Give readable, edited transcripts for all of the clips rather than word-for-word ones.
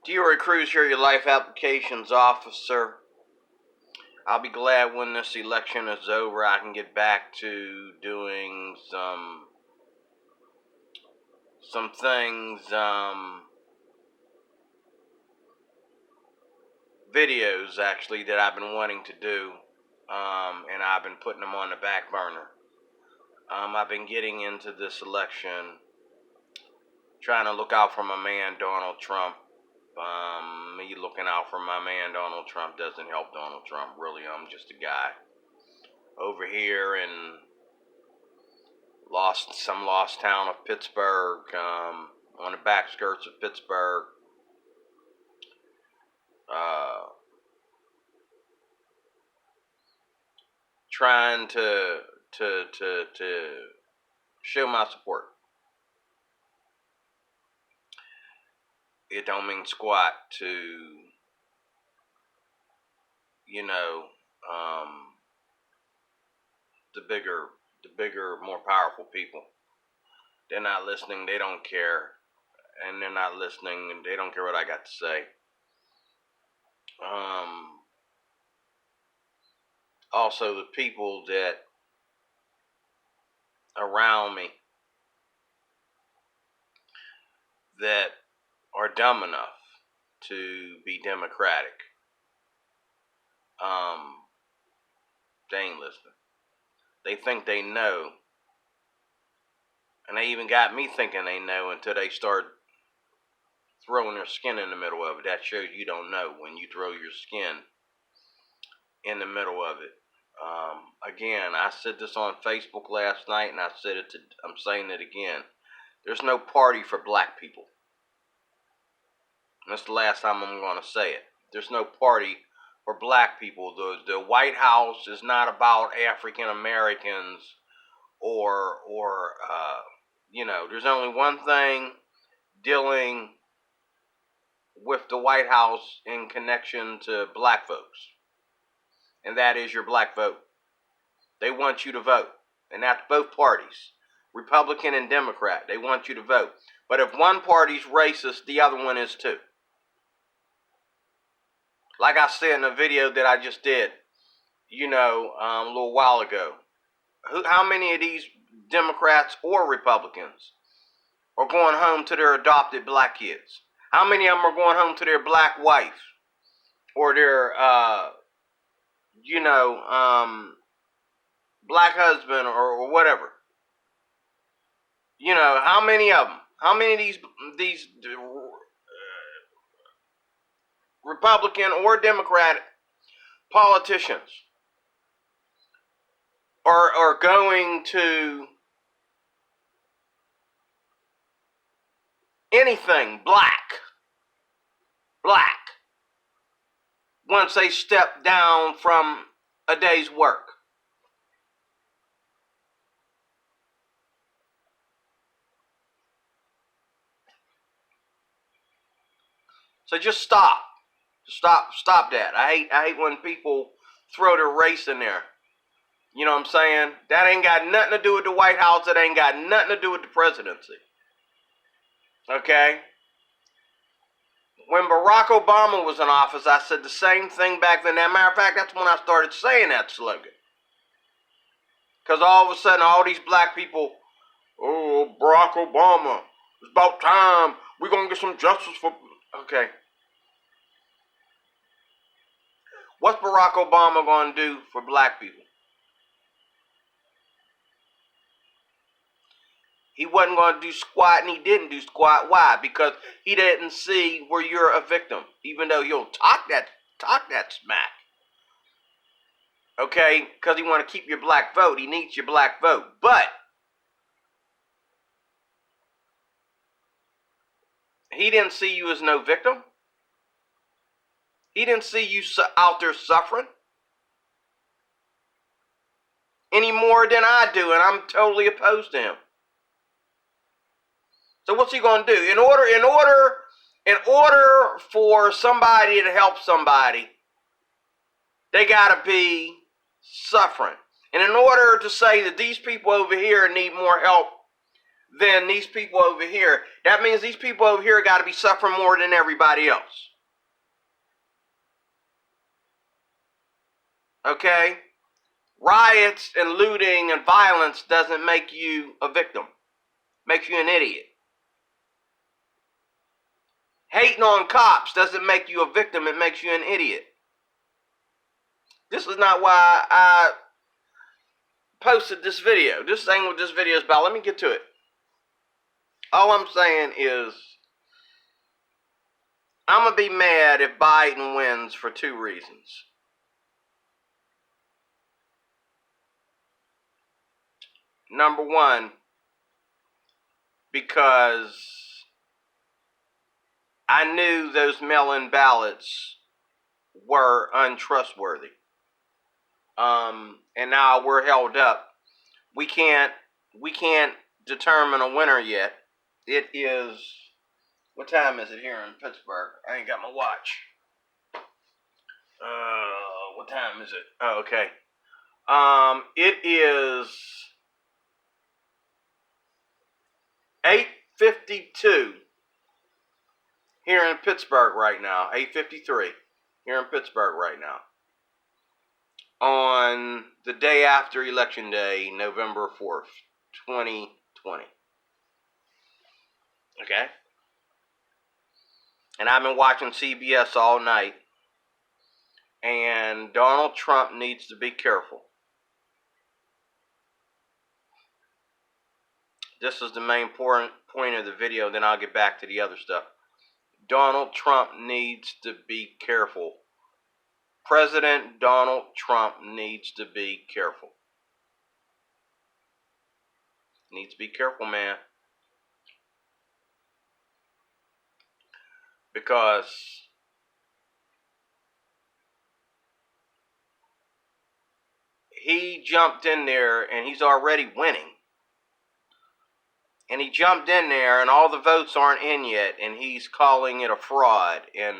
DeOry Cruz here, your life applications officer. I'll be glad when this election is over I can get back to doing some things, videos actually that I've been wanting to do, and I've been putting them on the back burner. I've been getting into this election trying to look out for my man Donald Trump. Me looking out for my man Donald Trump doesn't help Donald Trump, really. I'm just a guy over here in some lost town of Pittsburgh, on the back skirts of Pittsburgh. Trying to show my support. It don't mean squat to, the bigger, more powerful people. They're not listening, they don't care, and they're not listening, and they don't care what I got to say. Also, the people that around me that are dumb enough to be democratic, they ain't listening. They think they know, and they even got me thinking they know until they start throwing their skin in the middle of it. That shows you don't know when you throw your skin in the middle of it. Again, I said this on Facebook last night, and I'm saying it again. There's no party for black people. And that's the last time I'm going to say it. There's no party for black people. The White House is not about African Americans or there's only one thing dealing with the White House in connection to black folks, and that is your black vote. They want you to vote, and that's both parties, Republican and Democrat. They want you to vote. But if one party's racist, the other one is too. Like I said in a video that I just did, a little while ago, how many of these Democrats or Republicans are going home to their adopted black kids? How many of them are going home to their black wife or their, black husband or whatever? How many of them? How many of these Republican or Democrat politicians are going to anything black once they step down from a day's work? So just stop that. I hate when people throw their race in there. You know what I'm saying? That ain't got nothing to do with the White House. That ain't got nothing to do with the presidency. Okay? When Barack Obama was in office, I said the same thing back then. As a matter of fact, that's when I started saying that slogan. Because all of a sudden, all these black people, oh, Barack Obama, it's about time. We're going to get some justice for... Okay. What's Barack Obama going to do for black people? He wasn't going to do squat, and he didn't do squat. Why? Because he didn't see where you're a victim, even though he'll talk that smack. Okay? Because he want to keep your black vote. He needs your black vote. But he didn't see you as no victim. He didn't see you out there suffering any more than I do, and I'm totally opposed to him. So what's he going to do? In order for somebody to help somebody, they got to be suffering. And in order to say that these people over here need more help than these people over here, that means these people over here got to be suffering more than everybody else. Okay? Riots and looting and violence doesn't make you a victim. Makes you an idiot. Hating on cops doesn't make you a victim. It makes you an idiot. This is not why I posted this video. This ain't what this video is about. Let me get to it. All I'm saying is, I'm going to be mad if Biden wins for two reasons. Number one, because I knew those mail-in ballots were untrustworthy. And now we're held up. We can't determine a winner yet. It is, what time is it here in Pittsburgh? I ain't got my watch. What time is it? Oh, okay. It is 8:52 here in Pittsburgh right now. 8:53 here in Pittsburgh right now. On the day after Election Day, November 4th, 2020. Okay? And I've been watching CBS all night. And Donald Trump needs to be careful. This is the main point of the video, then I'll get back to the other stuff. Donald Trump needs to be careful. President Donald Trump needs to be careful. Needs to be careful, man. Because he jumped in there and he's already winning. And he jumped in there and all the votes aren't in yet, and he's calling it a fraud and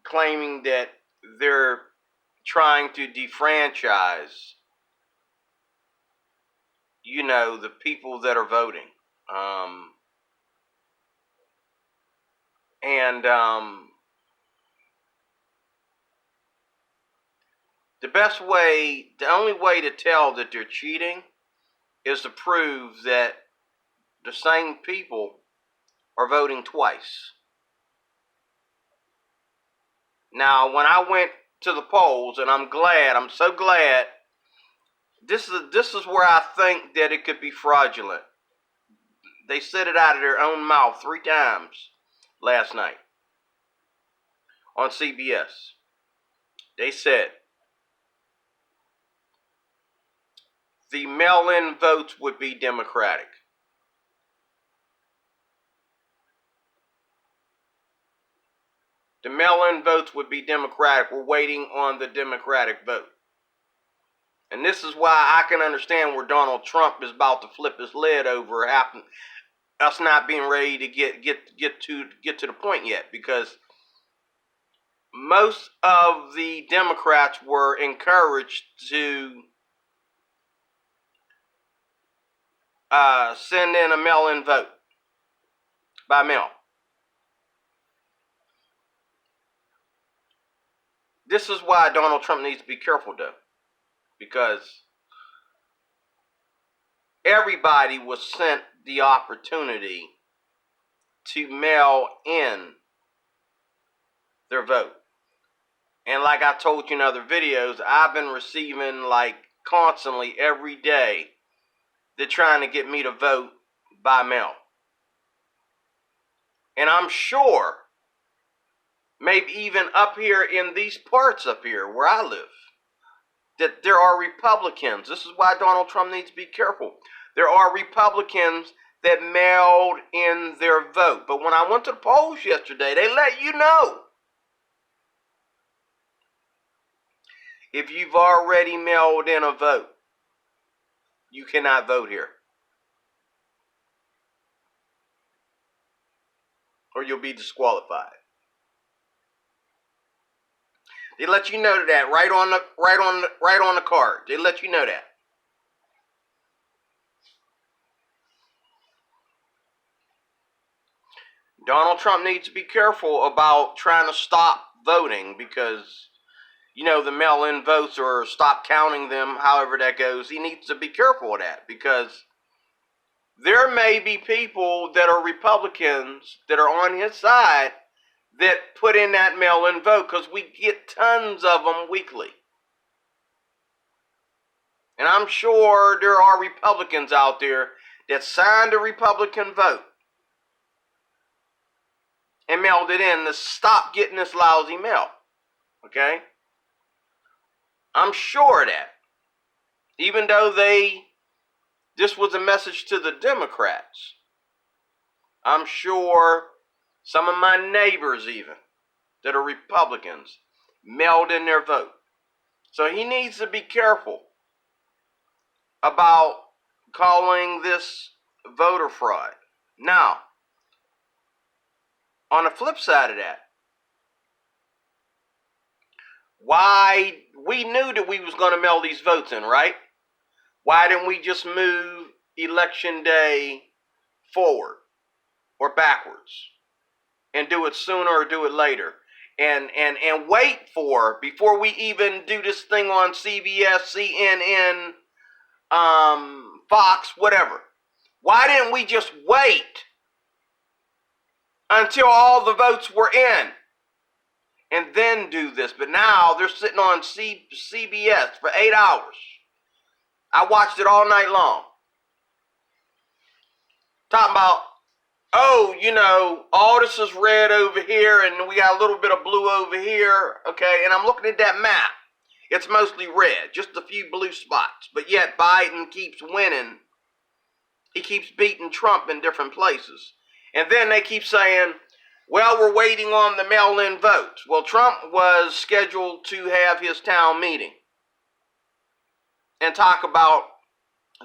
claiming that they're trying to defranchise, the people that are voting. The only way to tell that they're cheating is to prove that the same people are voting twice. Now, when I went to the polls, and I'm so glad, this is where I think that it could be fraudulent. They said it out of their own mouth 3 times last night on CBS. They said the mail-in votes would be Democratic. The mail-in votes would be Democratic. We're waiting on the Democratic vote. And this is why I can understand where Donald Trump is about to flip his lid over us not being ready to get to the point yet, because most of the Democrats were encouraged to send in a mail-in vote by mail. This is why Donald Trump needs to be careful, though, because everybody was sent the opportunity to mail in their vote. And like I told you in other videos, I've been receiving constantly every day, they're trying to get me to vote by mail. And I'm sure, maybe even up here in these parts up here where I live, that there are Republicans. This is why Donald Trump needs to be careful. There are Republicans that mailed in their vote. But when I went to the polls yesterday, they let you know. If you've already mailed in a vote, you cannot vote here. Or you'll be disqualified. They let you know that right on the card. They let you know that. Donald Trump needs to be careful about trying to stop voting because, the mail-in votes or stop counting them, however that goes. He needs to be careful of that because there may be people that are Republicans that are on his side that put in that mail-in vote because we get tons of them weekly. And I'm sure there are Republicans out there that signed a Republican vote and mailed it in to stop getting this lousy mail. Okay? I'm sure of that. Even though this was a message to the Democrats, I'm sure some of my neighbors even that are Republicans mailed in their vote. So he needs to be careful about calling this voter fraud. Now, on the flip side of that, why we knew that we was going to mail these votes in, right? Why didn't we just move election day forward or backwards and do it sooner or do it later and wait for, before we even do this thing on CBS, CNN, Fox, whatever? Why didn't we just wait until all the votes were in and then do this? But now they're sitting on CBS for 8 hours. I watched it all night long. Talking about, all this is red over here and we got a little bit of blue over here, okay? And I'm looking at that map. It's mostly red, just a few blue spots. But yet Biden keeps winning. He keeps beating Trump in different places. And then they keep saying, well, we're waiting on the mail-in votes. Well, Trump was scheduled to have his town meeting and talk about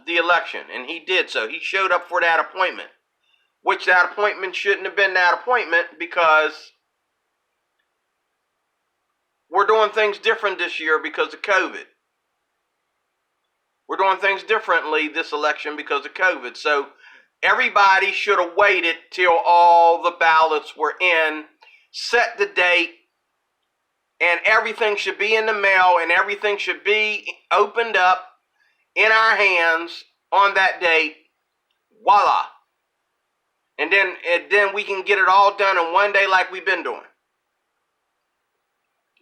the election, and he did so. He showed up for that appointment, which that appointment shouldn't have been that appointment because we're doing things different this year because of COVID. We're doing things differently this election because of COVID. So everybody should have waited till all the ballots were in, set the date, and everything should be in the mail and everything should be opened up in our hands on that date. Voila. And then we can get it all done in one day like we've been doing.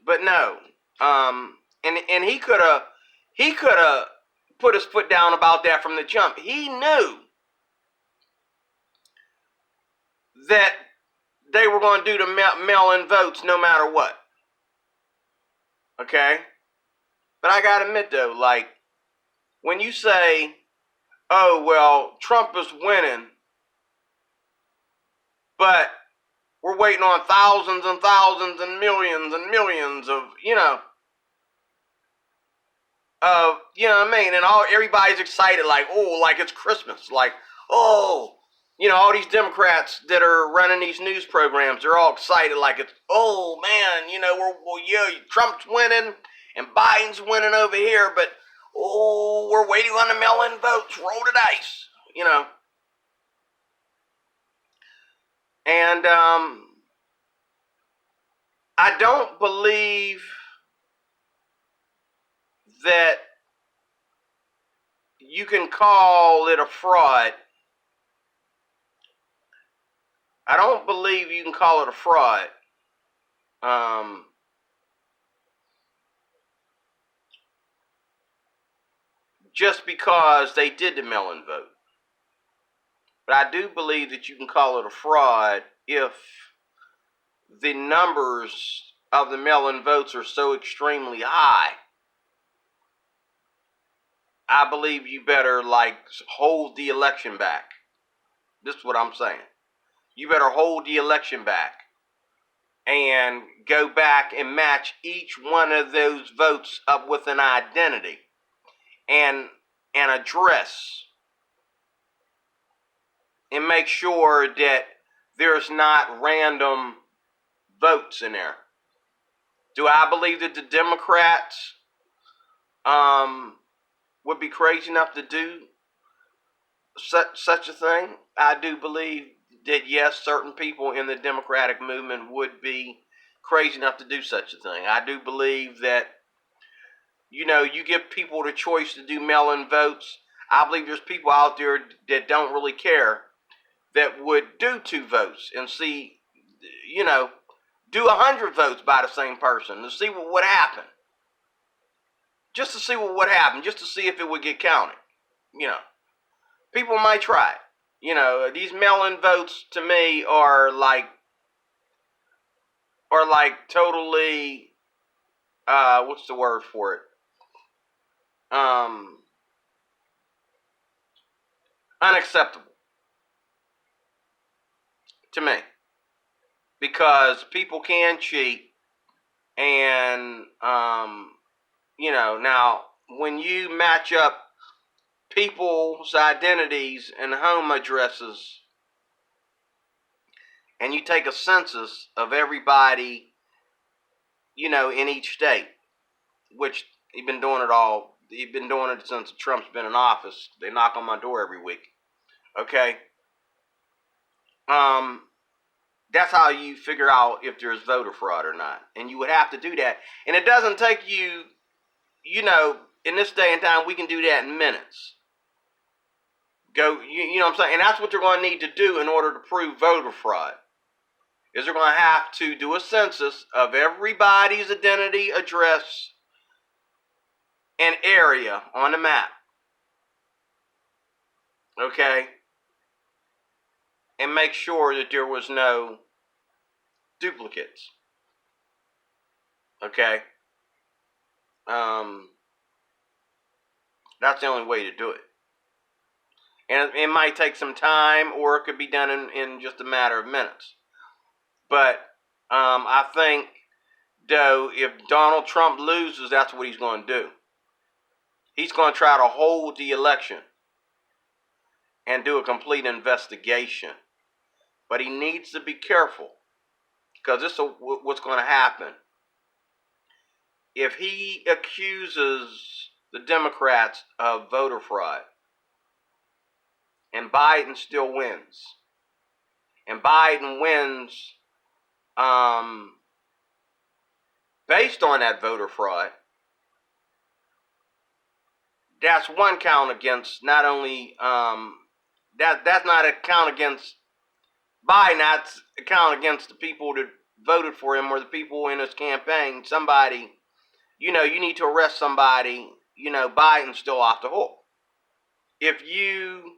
But no. And he could have put his foot down about that from the jump. He knew that they were going to do the mail-in votes no matter what. Okay? But I got to admit though, like, when you say, oh, well, Trump is winning, but we're waiting on thousands and thousands and millions of, what I mean? And everybody's excited, like, oh, like it's Christmas. Like, oh, all these Democrats that are running these news programs, they're all excited, like it's, oh, man, Trump's winning and Biden's winning over here, but oh, we're waiting on the mail-in votes. Roll the dice, And I don't believe that you can call it a fraud. I don't believe you can call it a fraud. Just because they did the mail-in vote. But I do believe that you can call it a fraud if the numbers of the mail-in votes are so extremely high. I believe you better, hold the election back. This is what I'm saying. You better hold the election back and go back and match each one of those votes up with an identity and an address, and make sure that there's not random votes in there. Do I believe that the Democrats would be crazy enough to do such a thing? I do believe that yes, certain people in the Democratic movement would be crazy enough to do such a thing. I do believe that, you give people the choice to do mail-in votes. I believe there's people out there that don't really care that would do 2 votes and see, do 100 votes by the same person to see what would happen. Just to see what would happen, just to see if it would get counted. People might try it. These mail-in votes to me are like totally, what's the word for it? Unacceptable to me, because people can cheat, and now when you match up people's identities and home addresses, and you take a census of everybody, in each state, which he's been doing it since Trump's been in office. They knock on my door every week. Okay? That's how you figure out if there's voter fraud or not. And you would have to do that. And it doesn't take you, in this day and time, we can do that in minutes. You know what I'm saying? And that's what they're going to need to do in order to prove voter fraud. Is they're going to have to do a census of everybody's identity, address, and area on the map. Okay? And make sure that there was no duplicates. Okay? That's the only way to do it. And it might take some time, or it could be done in just a matter of minutes. But I think, though, if Donald Trump loses, that's what he's going to do. He's going to try to hold the election and do a complete investigation. But he needs to be careful, because this is what's going to happen. If he accuses the Democrats of voter fraud, and Biden still wins, and Biden wins based on that voter fraud, that's one count against not only that's not a count against Biden, that's a count against the people that voted for him or the people in his campaign. Somebody, you need to arrest somebody. Biden's still off the hook. If you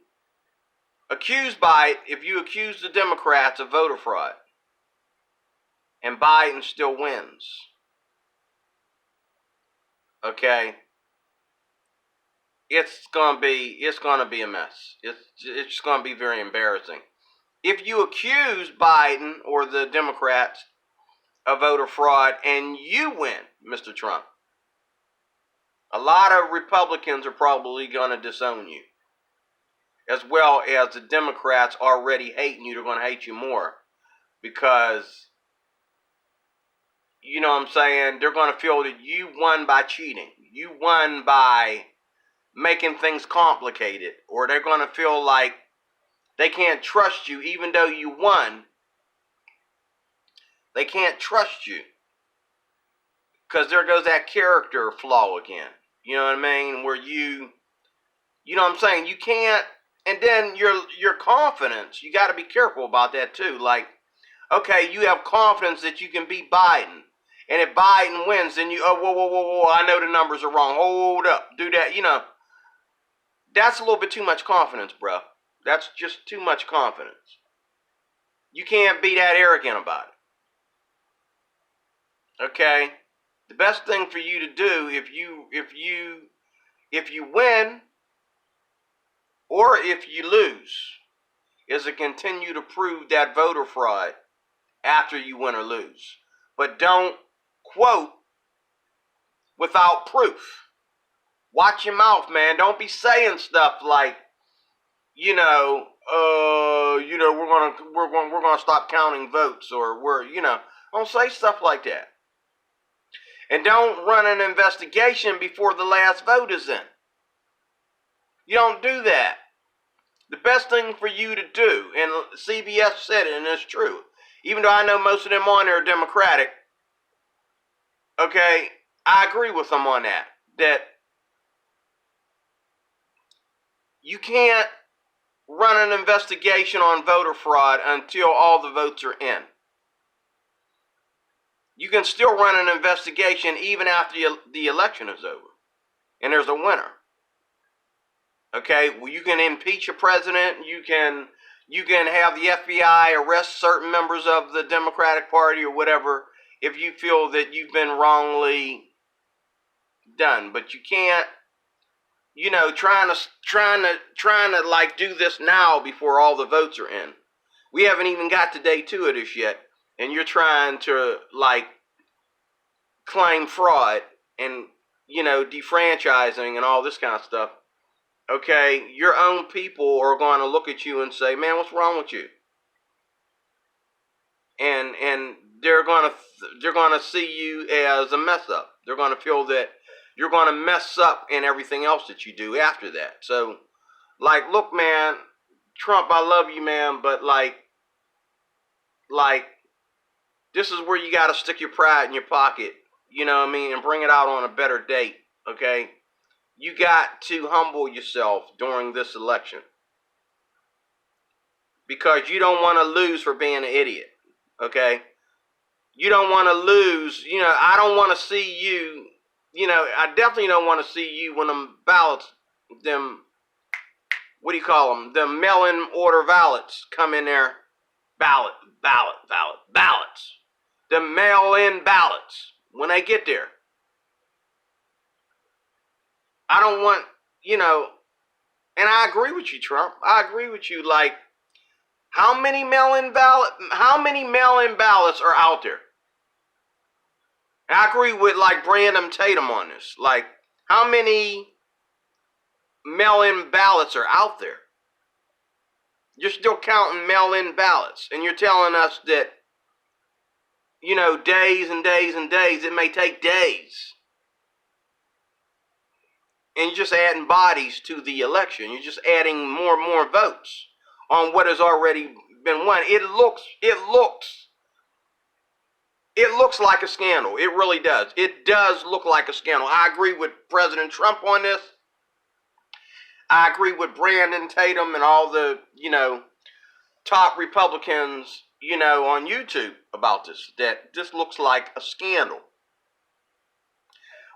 accuse the Democrats of voter fraud, and Biden still wins, okay, it's gonna be a mess. It's gonna be very embarrassing. If you accuse Biden or the Democrats of voter fraud and you win, Mr. Trump, a lot of Republicans are probably gonna disown you, as well as the Democrats already hating you. They're gonna hate you more, because you know what I'm saying, they're going to feel that you won by cheating. You won by making things complicated. Or they're going to feel like they can't trust you even though you won. They can't trust you, because there goes that character flaw again. You know what I mean? Where you know what I'm saying? You can't, and then your confidence, you got to be careful about that too. Like, okay, you have confidence that you can beat Biden. And if Biden wins, then whoa, I know the numbers are wrong. Hold up, do that. That's a little bit too much confidence, bro. That's just too much confidence. You can't be that arrogant about it. Okay? The best thing for you to do if you win or if you lose is to continue to prove that voter fraud after you win or lose. But don't quote without proof. Watch your mouth, man. Don't be saying stuff like, we're gonna stop counting votes, or don't say stuff like that. And don't run an investigation before the last vote is in. You don't do that. The best thing for you to do, and CBS said it, and it's true, even though I know most of them on there are Democratic, okay, I agree with them on that you can't run an investigation on voter fraud until all the votes are in. You can still run an investigation even after the election is over and there's a winner. Okay, well, you can impeach a president. You can have the FBI arrest certain members of the Democratic Party or whatever if you feel that you've been wrongly done. But you can't, trying to like do this now before all the votes are in. We haven't even got to day 2 of this yet, and you're trying to like claim fraud and defranchising and all this kind of stuff. Okay, your own people are going to look at you and say, "Man, what's wrong with you?" And they're going to see you as a mess up. They're going to feel that you're going to mess up in everything else that you do after that. So, like, look, man, Trump, I love you, man, but like this is where you got to stick your pride in your pocket, you know what I mean, and bring it out on a better date, okay? You got to humble yourself during this election because you don't want to lose for being an idiot, okay? You don't want to lose, I don't want to see you, I definitely don't want to see you when them ballots, what do you call them, them mail-in order ballots come in there, ballots, the mail-in ballots, when they get there. I don't want, and I agree with you, Trump. I agree with you. Like, how many mail-in ballots are out there? And I agree with like Brandon Tatum on this. Like, how many mail-in ballots are out there? You're still counting mail-in ballots, and you're telling us that, days and days and days. It may take days. And you're just adding bodies to the election. You're just adding more and more votes on what has already been won. It looks like a scandal. It really does. It does look like a scandal. I agree with President Trump on this. I agree with Brandon Tatum and all the, top Republicans, on YouTube about this, that this looks like a scandal.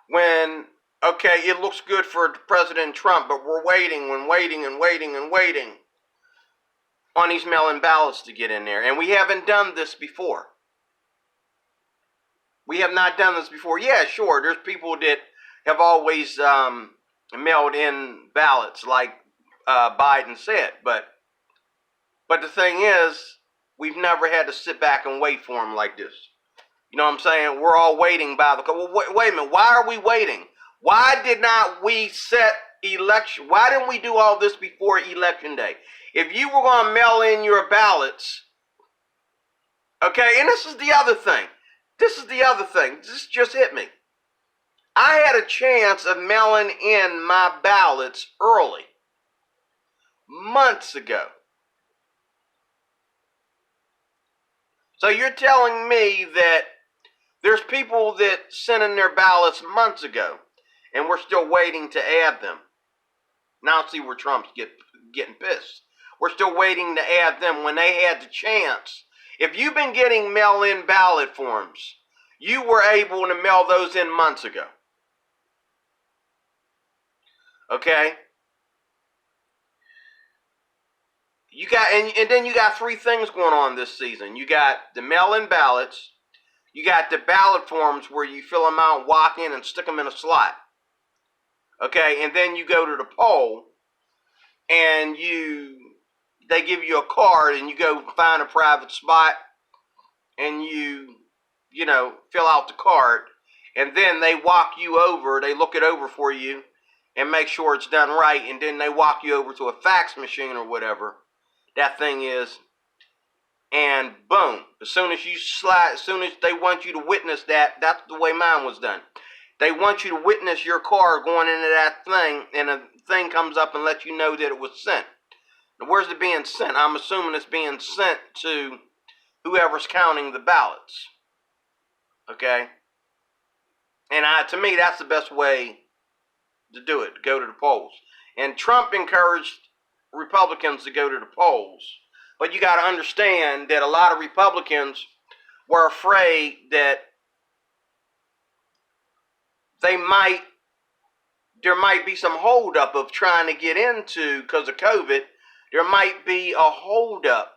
When, okay, it looks good for President Trump, but we're waiting on these mail-in ballots to get in there. And we haven't done this before. We have not done this before. Yeah, sure, there's people that have always mailed in ballots, like Biden said. But the thing is, we've never had to sit back and wait for them like this. You know what I'm saying? We're all waiting by the... Well, wait a minute. Why are we waiting? Why did not we set election? Why didn't we do all this before Election Day? If you were going to mail in your ballots... Okay, and this is the other thing. This just hit me. I had a chance of mailing in my ballots early. Months ago. So you're telling me that there's people that sent in their ballots months ago, and we're still waiting to add them. Now see where Trump's getting pissed. We're still waiting to add them when they had the chance. If you've been getting mail-in ballot forms, you were able to mail those in months ago. Okay? You got, and then you got 3 things going on this season. You got the mail-in ballots. You got the ballot forms where you fill them out, walk in, and stick them in a slot. Okay, and then you go to the poll, and they give you a card, and you go find a private spot, and you fill out the card, and then they walk you over. They look it over for you, and make sure it's done right, and then they walk you over to a fax machine or whatever that thing is, and boom, as soon as they want you to witness that, that's the way mine was done. They want you to witness your car going into that thing, and a thing comes up and lets you know that it was sent. Where's it being sent? I'm assuming it's being sent to whoever's counting the ballots. Okay? And to me, that's the best way to do it, to go to the polls. And Trump encouraged Republicans to go to the polls. But you got to understand that a lot of Republicans were afraid that there might be some holdup of trying to get into, because of COVID, there might be a holdup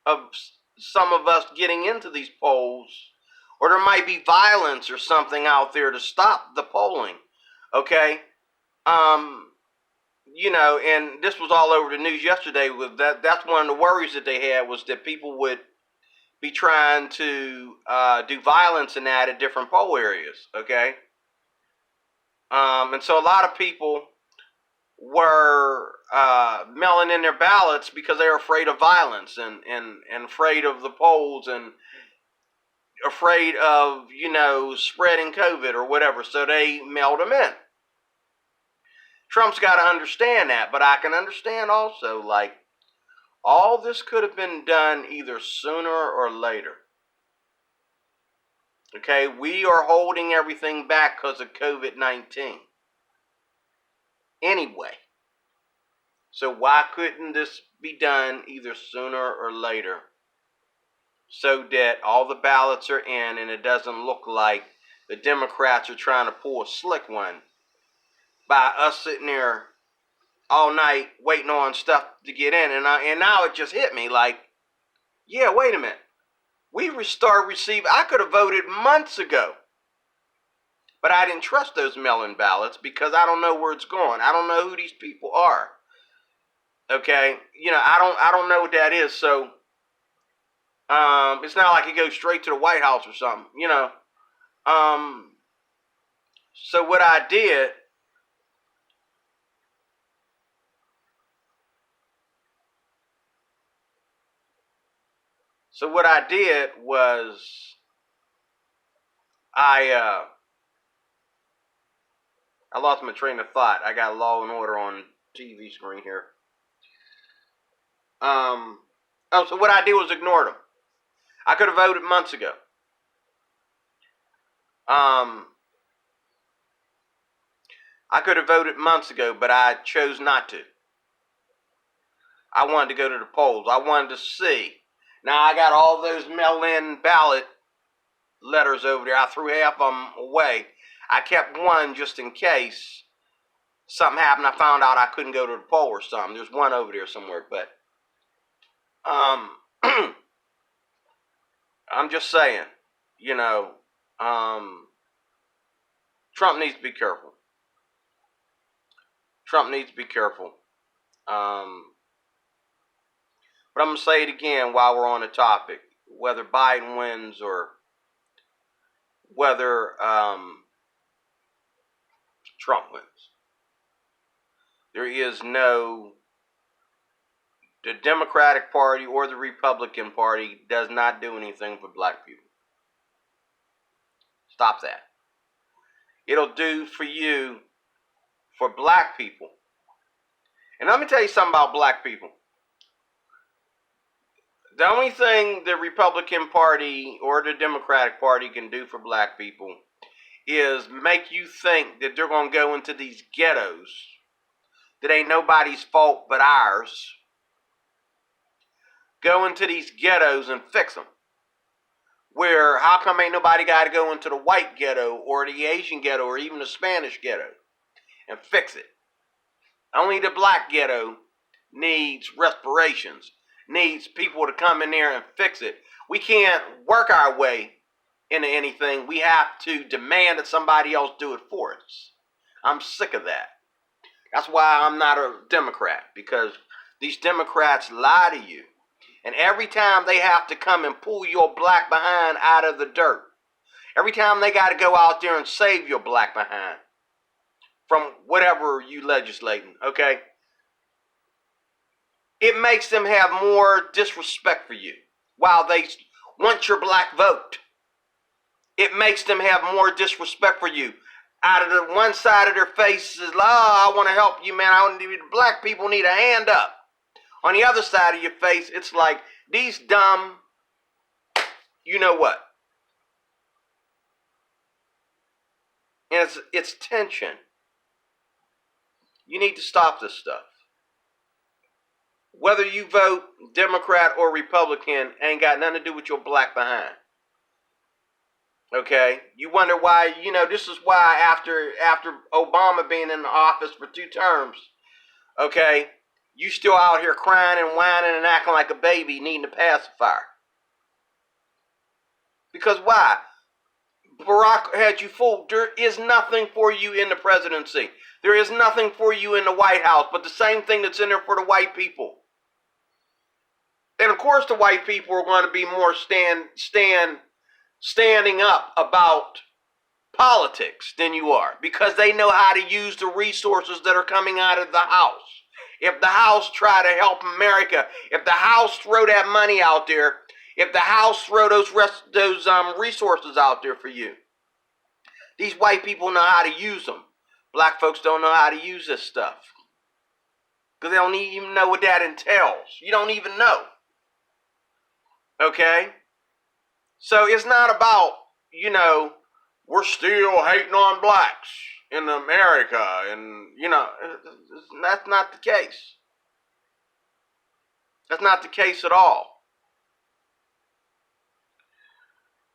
of some of us getting into these polls, or there might be violence or something out there to stop the polling. Okay? You know, and this was all over the news yesterday. With that's one of the worries that they had, was that people would be trying to do violence and that at different poll areas. Okay? And so a lot of people were mailing in their ballots because they were afraid of violence and afraid of the polls and afraid of, you know, spreading COVID or whatever. So they mailed them in. Trump's got to understand that, but I can understand also, like, all this could have been done either sooner or later. Okay, we are holding everything back because of COVID-19. Anyway, so why couldn't this be done either sooner or later, so that all the ballots are in and it doesn't look like the Democrats are trying to pull a slick one by us sitting there all night waiting on stuff to get in. And now it just hit me like, yeah, wait a minute. We start receiving, I could have voted months ago, but I didn't trust those mail-in ballots because I don't know where it's going. I don't know who these people are. Okay, you know, I don't know what that is. So it's not like it goes straight to the White House or something, you know. So what I did, was I lost my train of thought. I got Law and Order on TV screen here. So what I did was ignore them. I could have voted months ago. I could have voted months ago, but I chose not to. I wanted to go to the polls. I wanted to see. Now, I got all those mail-in ballot letters over there. I threw half of them away. I kept one just in case something happened. I found out I couldn't go to the poll or something. There's one over there somewhere, but I'm just saying, you know, Trump needs to be careful. Trump needs to be careful. But I'm going to say it again while we're on the topic. Whether Biden wins or whether Trump wins, there is no, the Democratic Party or the Republican Party does not do anything for black people. Stop that. It'll do for you, for black people. And let me tell you something about black people. The only thing the Republican Party or the Democratic Party can do for black people is make you think that they're going to go into these ghettos that ain't nobody's fault but ours. Go into these ghettos and fix them. Where, how come ain't nobody got to go into the white ghetto or the Asian ghetto or even the Spanish ghetto and fix it? Only the black ghetto needs respirations, needs people to come in there and fix it. We can't work our way into anything. We have to demand that somebody else do it for us. I'm sick of that. That's why I'm not a Democrat, because these Democrats lie to you. And every time they have to come and pull your black behind out of the dirt, every time they got to go out there and save your black behind from whatever you legislating, okay, it makes them have more disrespect for you. While they want your black vote, it makes them have more disrespect for you. Out of the one side of their face is, oh, I want to help you, man. Black people need a hand up. On the other side of your face, it's like these dumb, you know what? And it's tension. You need to stop this stuff. Whether you vote Democrat or Republican ain't got nothing to do with your black behind. Okay? You wonder why, this is why after Obama being in the office for 2 terms, okay, you still out here crying and whining and acting like a baby needing a pacifier. Because why? Barack had you fooled. There is nothing for you in the presidency. There is nothing for you in the White House, but the same thing that's in there for the white people. And of course the white people are going to be more standing up about politics than you are, because they know how to use the resources that are coming out of the House. If the House try to help America, if the House throw that money out there, if the House throw those resources out there for you, these white people know how to use them. Black folks don't know how to use this stuff, because they don't even know what that entails. You don't even know. Okay? So it's not about, we're still hating on blacks in America, and, that's not the case. That's not the case at all.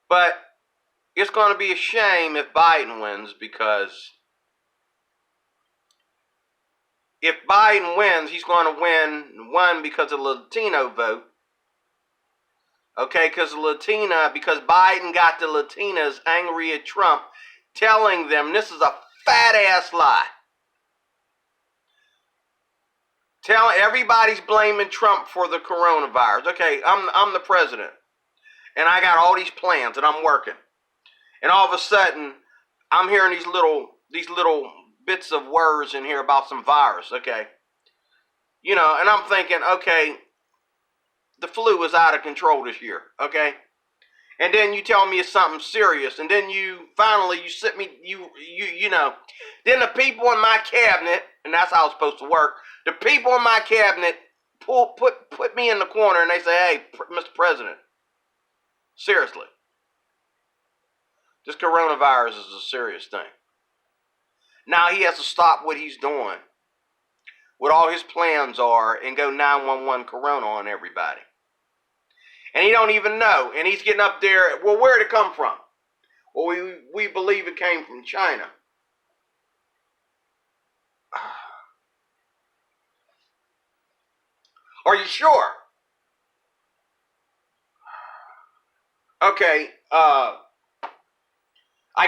But it's going to be a shame if Biden wins, because if Biden wins, he's going to win, one, because of the Latino vote. Okay, because Biden got the Latinas angry at Trump, telling them this is a fat-ass lie. Everybody's blaming Trump for the coronavirus. Okay, I'm the president, and I got all these plans, and I'm working. And all of a sudden, I'm hearing these little bits of words in here about some virus, okay? And I'm thinking, okay, the flu is out of control this year, okay? And then you tell me it's something serious, and then you sit me, then the people in my cabinet, and that's how it's supposed to work, the people in my cabinet put me in the corner, and they say, hey, Mr. President, seriously, this coronavirus is a serious thing. Now he has to stop what he's doing, what all his plans are, and go 911 corona on everybody. And he don't even know. And he's getting up there. Well, where did it come from? Well, we believe it came from China. Are you sure? Okay, I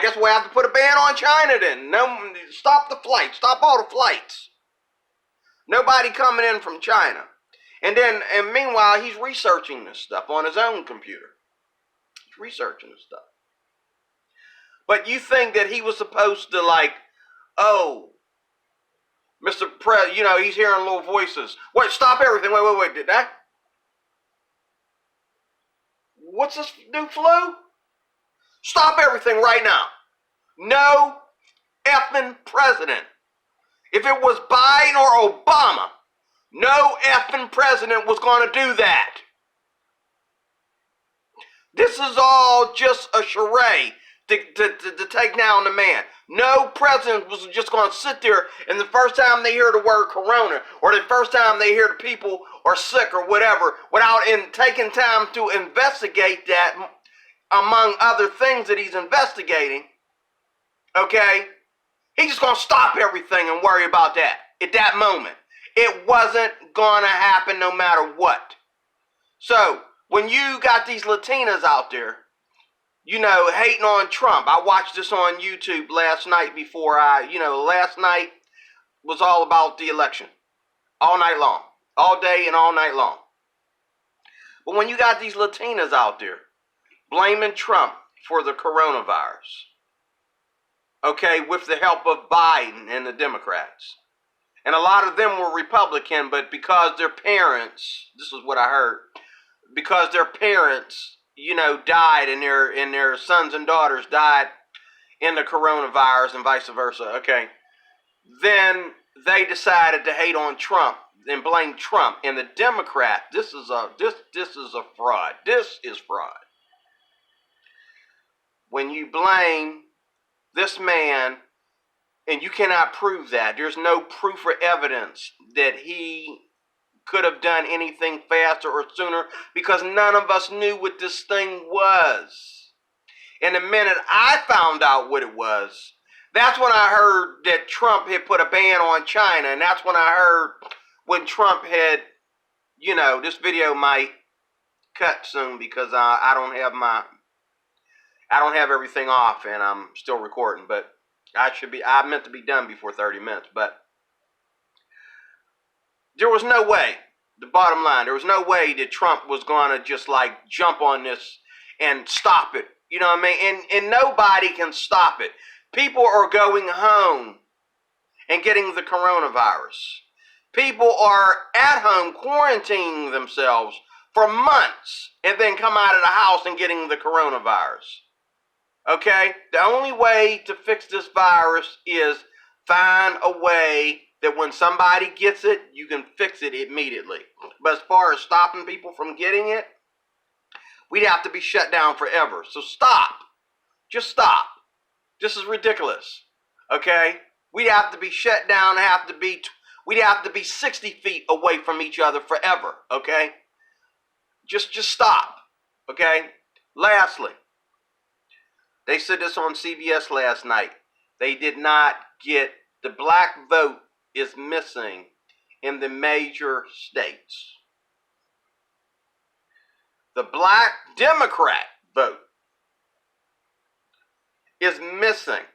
guess we'll have to put a ban on China then. No, stop the flights. Stop all the flights. Nobody coming in from China. And meanwhile, he's researching this stuff on his own computer. He's researching this stuff. But you think that he was supposed to Mr. He's hearing little voices. Wait, stop everything. Wait, did that? What's this new flu? Stop everything right now. No effing president. If it was Biden or Obama, no effing president was going to do that. This is all just a charade to take down the man. No president was just going to sit there and the first time they hear the word corona, or the first time they hear the people are sick or whatever, without taking time to investigate that, among other things that he's investigating, okay? He's just going to stop everything and worry about that at that moment. It wasn't going to happen no matter what. So, when you got these Latinas out there, hating on Trump. I watched this on YouTube last night last night was all about the election. All night long. All day and all night long. But when you got these Latinas out there blaming Trump for the coronavirus, okay, with the help of Biden and the Democrats. And a lot of them were Republican, but because their parents, this is what I heard, because their parents, died and their sons and daughters died in the coronavirus and vice versa, okay, then they decided to hate on Trump and blame Trump and the Democrat. This is a fraud. This is fraud. When you blame this man and you cannot prove that, there's no proof or evidence that he could have done anything faster or sooner, because none of us knew what this thing was. And the minute I found out what it was, that's when I heard that Trump had put a ban on China. And that's when I heard when Trump had, this video might cut soon because I don't have everything off and I'm still recording, but I meant to be done before 30 minutes, but there was no way, the bottom line, there was no way that Trump was going to just like jump on this and stop it. You know what I mean? And nobody can stop it. People are going home and getting the coronavirus. People are at home quarantining themselves for months and then come out of the house and getting the coronavirus. Okay? The only way to fix this virus is find a way that when somebody gets it, you can fix it immediately. But as far as stopping people from getting it, we'd have to be shut down forever. So stop. Just stop. This is ridiculous. Okay? We'd have to be shut down, we'd have to be 60 feet away from each other forever. Okay? Just stop. Okay? Lastly, they said this on CBS last night. They did not get, the black vote is missing in the major states. The black Democrat vote is missing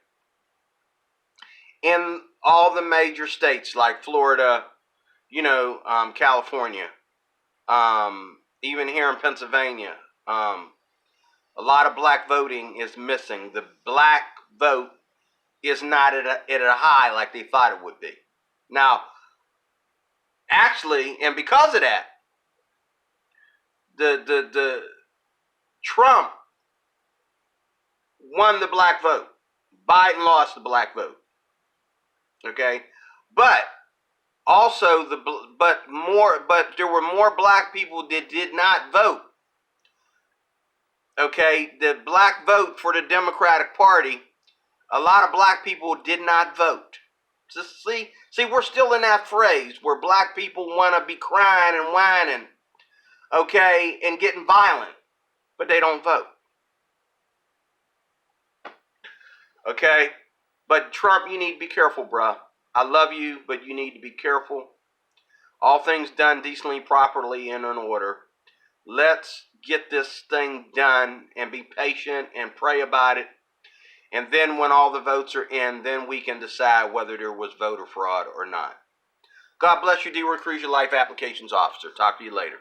in all the major states like Florida, California, even here in Pennsylvania. A lot of black voting is missing. The black vote is not at a high like they thought it would be. Now, actually, and because of that, the Trump won the black vote. Biden lost the black vote. Okay, but also but there were more black people that did not vote. Okay, the black vote for the Democratic Party, a lot of black people did not vote. Just see, we're still in that phrase where black people want to be crying and whining, okay, and getting violent, but they don't vote. Okay, but Trump, you need to be careful, bruh. I love you, but you need to be careful. All things done decently, properly, and in order. Let's get this thing done and be patient and pray about it. And then when all the votes are in, then we can decide whether there was voter fraud or not. God bless you, D. Cruz, your Life Applications Officer. Talk to you later.